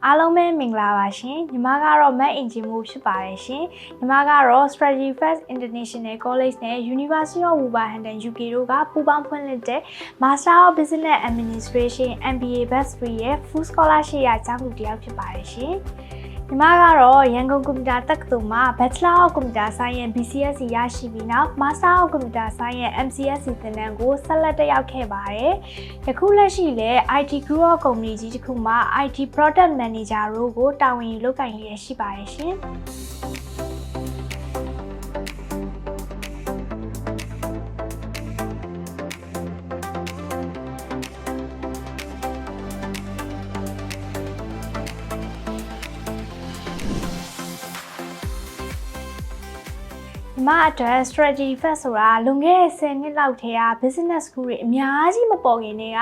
အားလုံးပဲမင်္ဂလာပါရှင်ညီမကတော့မတ်အင်ဂျင်မို့ဖြစ်ပါတယ်ရှင်ညီမကတော့ Strategy First International College နဲ့ University of Wolverhampton UK တို့ကပူးပေါင်းဖွင့်လှစ်တဲ့ Master of Business Administration MBA Batch 3ရဲ့ Full Scholarship ရကျောင်းသူတစ်ယောက်ဖြစ်ပါတယ်ရှင်ညီမကတော့ရန်ကုန်ကွန်ပျူတာတက္ကသိုလ်မှာ Bachelor of Computer Science BCSC ရရှိပြီးနောက် Master of Computer Science MCSC သင်တန်းကိုဆက်လက်တက်ရောက်ခဲ့ပါတယ်။ယခုလက်ရှိလည်း IT Group of Company ကြီးတစ်ခုမှာ IT Product Manager တို့ကိုတာဝန်ယူလုပ်ကိုင်ရရှိပါတယ်ရှင်။ညီမအတွက် strategy first ဆိုတာလွန်ခဲ့တဲ့10နှစ်လောက်ထဲက business school တွေအများကြီးမပေါ်ခင်တည်းက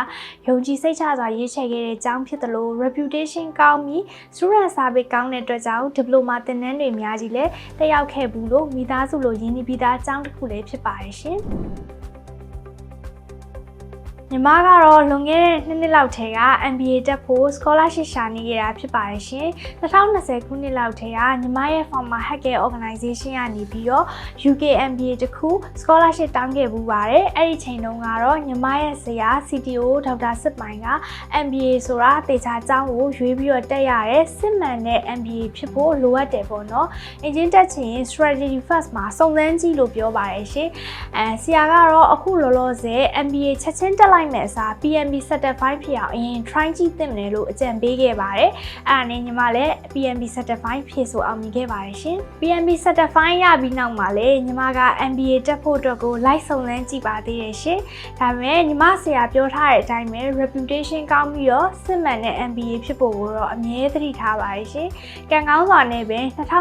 ယုံကြည်စိတ်ချစွာရေးချယ်ခဲ့တဲ့အကြောင်းဖြစ်သလို reputation ကောင်းပြီး student service ကောင်းတဲ့အတွက်ကြောင့် diploma သင်တန်းတွေအများကြီးလည်းတက်ရောက်ခဲ့ဘူးလို့မိသားစုလိုရင်းနှီးပြီးသားအကြောင်းတစ်ခုလည်းဖြစ်ပါတယ်ရှင်ညီမကတော့လွန်ခဲ့တဲ့2နှစ်လောက်ထဲက MBA တက်ဖို့ scholarship ရှာနေခဲ့တာဖြစ်ပါတယ်ရှင်2020ခုနှစ်လောက်ထဲကညီမရဲ့ former hacker organization ကနေပြီးတော့ UK MBA တခု scholarship တောင်းခဲ့ပူပါတယ်အဲ့ဒီချိန်တုန်းကတော့ညီမရဲ့ဆရာ CTO ဒေါက်တာစစ်ပိုင်က MBA ဆိုတာတေချာကျောင်းကိုရွေးပြီးတော့တက်ရတယ်စစ်မှန်တဲ့ MBA ဖြစ်ဖို့လိုအပ်တယ်ပေါ့နော်အင်ဂျင်တက်ချင် strategy first မှာစုံစမ်းကြည့်လို့ပြောပါတယ်ရှင်ဆရာကတော့အခုလောလောဆယ် MBA ချက်ချင်းတက်လိုက်မဲ့အစား PMP certified ဖြစ်အောင်အရင် try ကြည့်သင့်တယ်လို့အကြံပေးခဲ့ပါတယ်။အဲ့ဒါနဲ့ညီမလည်း PMP certified ဖြစ်ဆိုအောင်မြင်ခဲ့ပါတယ်ရှင်။ PMP certified ရပြီးနောက်မှာလည်းညီမက MBA တက်ဖို့အတွက်ကို လိုက်စုံစမ်းကြည့်ပါသေးတယ်ရှင်။ဒါပေမဲ့ညီမဆရာပြောထားတဲ့အတိုင်းပဲ reputation ကောင်းပြီးတော့စစ်မှန်တဲ့ MBA ဖြစ်ဖို့ကိုတော့အမြဲသတိထားပါတယ်ရှင်။ကံကောင်းစွာနဲ့ပဲ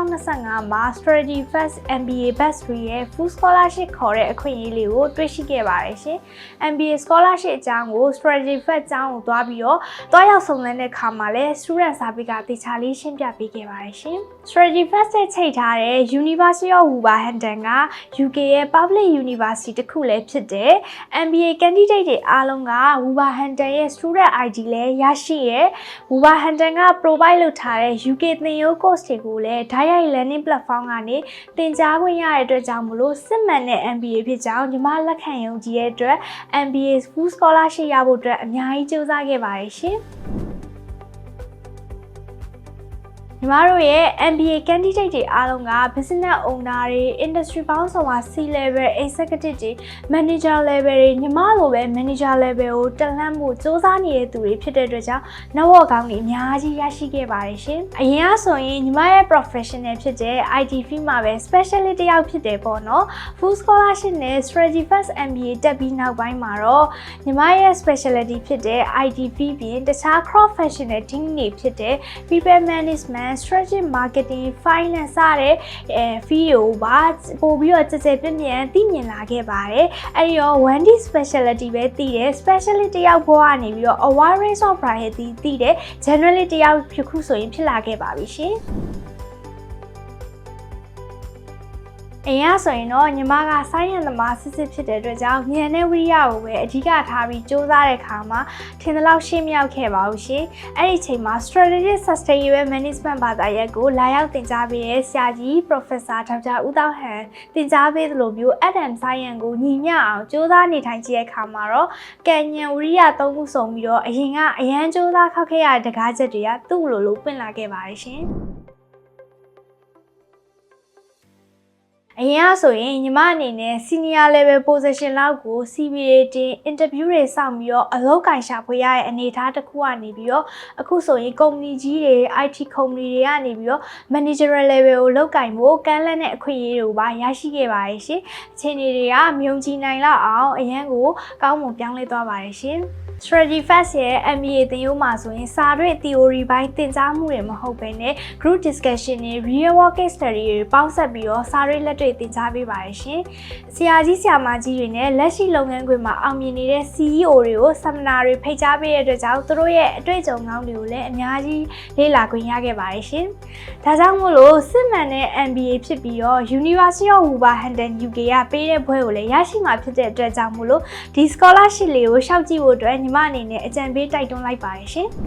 2025မှာ Strategy First MBA Batch 3ရဲ့ Full Scholarship ခေါ်တဲ့အခွင့်အရေးလေးကိုတွေ့ရှိခဲ့ပါတယ်ရှင်။ MBA Scholarship အကြောင်းကို strategy first အကြောင်းကိုသွားပြီးတော့တွားရောက်စုံစမ်းတဲ့အခါမှာလည်း student service ကတေချာလေးရှင်းပြပေးခဲ့ပါတယ်ရှင် strategy first နဲ့ချိန်ထားတဲ့ University of Wolverhampton က UK ရဲ့ public university တစ်ခုလည်းဖြစ်တဲ့ MBA candidate တွေအားလုံးက Wolverhampton ရဲ့ student ID လည်းရရှိရဲ့ Wolverhampton က provide လုပ်ထားတဲ့ UK သင်ရိုး course တွေကိုလည်း direct learning platform ကနေသင်ကြားခွင့်ရတဲ့အတွက်ကြောင့်မလို့စစ်မှန်တဲ့ MBA ဖြစ်ကြောင်းညီမလက်ခံယုံကြည်တဲ့အတွက် MBA Full Scholarship ရဖို့အတွက်အများကြီးစူးစမ်းခဲ့ပါတယ်ရှင်ညီမတို့ရဲ့ MBA candidate တွေအားလုံးက business owner တွေ industry ပေါင်းစုံက C level executive တွေ manager level တွေညီမလိုပဲ manager level ကိုတက်လှမ်းဖို့စူးစမ်းနေတဲ့သူတွေဖြစ်တဲ့အတွက်ကြောင့် network ကောင်းတွေအများကြီးရရှိခဲ့ပါတယ်ရှင်အရင်ကဆိုရင်ညီမရဲ့ professional ဖြစ်တဲ့ IT field မှာပဲ specialist တစ်ယောက်ဖြစ်တယ်ပေါ့နော် full scholarship နဲ့ strategy first MBA တက်ပြီးနောက်ပိုင်းမှာတော့ညီမရဲ့ specialty ဖြစ်တဲ့ IT field ပြင်တခြား cross functional team တွေဖြစ်တဲ့ people management strategic marketing finance စတဲ့field ကိုပါပို့ပြီးတော့ကြည်ကြဲပြည့်မြင်သိမြင်လာခဲ့ပါတယ်အဲ့ဒီတော့ 1D specialty ပဲသိတယ် specialist တယောက်ဘဝကနေပြီးတော့ awareness of priority သိတယ် generalist တယောက်ဖြစ်ခုဆိုရင်ဖြစ်လာခဲ့ပါပြီရှင်အရင်ကဆိုရင်တော့ညီမကဆိုင်းရံသမားစစ်စစ်ဖြစ်တဲ့အတွက်ကြောင့်ဉာဏ်နဲ့ဝိရိယကိုပဲအဓိကထားပြီးစူးစမ်းတဲ့အခါမှာထင်သလောက်ရှင်းမြောက်ခဲ့ပါဘူးရှင်။အဲ့ဒီအချိန်မှာ Strategic Sustainable Management ဘာသာရပ်ကိုလာရောက်သင်ကြားပေးတဲ့ဆရာကြီး Professor ဒေါက်တာဦးသောဟန်သင်ကြားပေးသလိုမျိုး Adam Science ကိုညီမျှအောင်စူးစမ်းနေထိုင်ကြည့်တဲ့အခါမှာတော့ကံဉာဏ်ဝိရိယသုံးခုစုံပြီးတော့အရင်ကအရန်စူးစမ်းခောက်ခဲ့ရတဲ့တကားချက်တွေကသူ့လိုပွင့်လာခဲ့ပါတယ်ရှင်။အရင်ကဆိုရင်ညီမအနေနဲ့ senior level position လောက်ကို CVA တင် interview တွေစောင့်ပြီးတော့အလုပ်ကိုင်ရှာဖွေရတဲ့အနေအထားတစ်ခုကနေပြီးတော့အခုဆိုရင် company ကြီးတွေ IT company တွေကနေပြီးတော့ managerial level ကိုလုပ်ကိုင်ဖို့ကမ်းလှမ်းတဲ့အခွင့်အရေးတွေကိုပါရရှိခဲ့ပါတယ်ရှင်။အခြေအနေတွေကမယုံကြည်နိုင်လောက်အောင်အရန်ကိုကောင်းမွန်ပြောင်းလဲသွားပါတယ်ရှင်။ Strategy First ရဲ့ MBA သင်ရိုးမှာဆိုရင်စာတွေ့ theory ပိုင်းသင်ကြားမှုတွေမဟုတ်ဘဲနဲ့ group discussion တွေ real work case study တွေပေါင်းစပ်ပြီးတော့စာတွေ့လက်တွေ့သင်ကြားပေးပါတယ်ရှင်။ဆရာကြီးဆရာမကြီးတွေနဲ့လက်ရှိလုပ်ငန်းခွင်မှာအောင်မြင်နေတဲ့ CEO တွေကို seminar တွေဖိတ်ကြားပေးတဲ့အတွက်ကြောင့်သူတို့ရဲ့အတွေ့အကြုံကောင်းတွေကိုလည်းအများကြီးလေ့လာခွင့်ရခဲ့ပါတယ်ရှင်။ဒါကြောင့်မို့လို့စစ်မှန်တဲ့ MBA ဖြစ်ပြီးတော့ University of Wolverhampton UK ကပေးတဲ့ဘွဲကိုလည်းရရှိမှာဖြစ်တဲ့အတွက်ကြောင့်မို့လို့ဒီ scholarship လေးကိုရှောက်ကြည့်ဖို့အတွက်ညီမအနေနဲ့အကြံပေးတိုက်တွန်းလိုက်ပါတယ်ရှင်။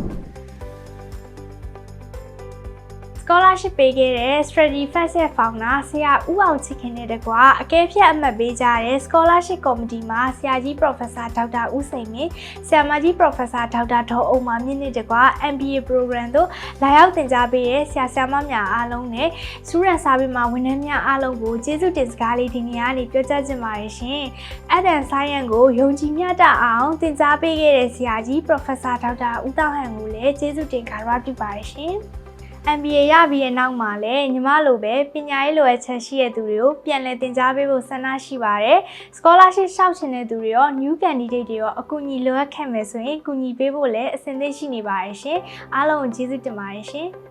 scholarship ပေးခဲ့တဲ့ Strategy Fest ရဲ့ founder ဆရာဦးအောင်ချစ်ခင်နဲ့တကွာအကဲဖြတ်အမှတ်ပေးကြတဲ့ scholarship committee မှာဆရာကြီး Professor ဒေါက်တာဦးစိန်နဲ့ဆရာမကြီး Professor ဒေါက်တာဒေါ်အောင်မာမြင့်နဲ့တကွာ MBA program တို့လာရောက်သင်ကြားပေးတဲ့ဆရာဆရာမများအားလုံးနဲ့ student service မှာဝန်ထမ်းများအားလုံးကိုကျေးဇူးတင်စကားလေးဒီနေ့ကနေပြောကြားချင်ပါတယ်ရှင်။ Art and Science ကိုယုံကြည်မျှတအောင်သင်ကြားပေးခဲ့တဲ့ဆရာကြီး Professor ဒေါက်တာဦးတောင်ဟန်ကိုလည်းကျေးဇူးတင်ကြပြုပါတယ်ရှင်။ MBA ရပြီးတဲ့နောက်မှာလည်းညီမလိုပဲပညာရေးလိုအပ်ချက်ရှိတဲ့သူတွေကိုပြန်လည်သင်ကြားပေးဖို့ဆန္ဒရှိပါတယ်။ scholarship ရှောက်ချင်တဲ့သူတွေရော new candidate တွေရောအကူအညီလိုအပ်ခဲ့မယ်ဆိုရင်ကူညီပေးဖို့လည်းအဆင်သင့်ရှိနေပါတယ်ရှင်။အားလုံးကိုကျေးဇူးတင်ပါတယ်ရှင်။